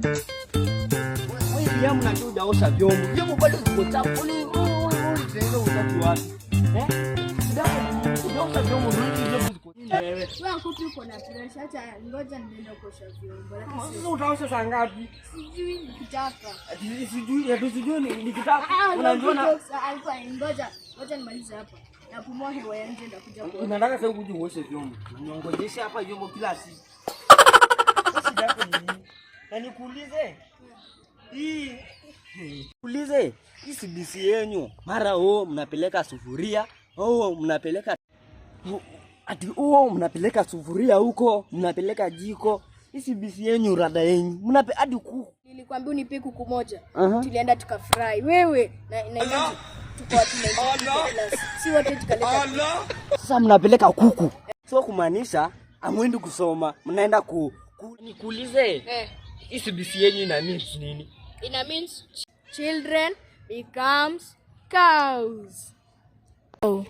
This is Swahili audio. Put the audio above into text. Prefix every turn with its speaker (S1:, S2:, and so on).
S1: Wewe pia mnajua hujaosha vyombo. Vyombo bado ziko chafu. Wewe utaenda usafi wapi? Hujaosha vyombo vingi ziko nini wewe?
S2: Wewe akupi uko na pressure, acha ngoja niende kuosha vyombo.
S1: Sasa utaosha saa ngapi?
S2: Sijui nikitaka.
S1: Sijui nikitaka. Unajua na
S2: alikuwa ngoja nimalize hapa. Napumua hewa ya nje ndakuja kwa.
S1: Unataka sasa uje uoshe vyombo. Uniongojesha hapa vyombo kila siku. Shida yako ni nini? Na nikuulize. Kuulize, hii CBC yenu mara mnapeleka sufuria, mnapeleka mnapeleka sufuria huko, mnapeleka jiko. Hii CBC yenu rada yenu. Hadi kuku.
S2: Nilikwambia unipe kuku moja. Tulienda tukafry. Wewe na tuko watu si wote tukaleta.
S1: Sasa mnapeleka kuku. So kumaanisha amwendi kusoma, mnaenda nikuulize. Hii CBC yenu ina means nini?
S2: Ina means children becomes cows. Oh.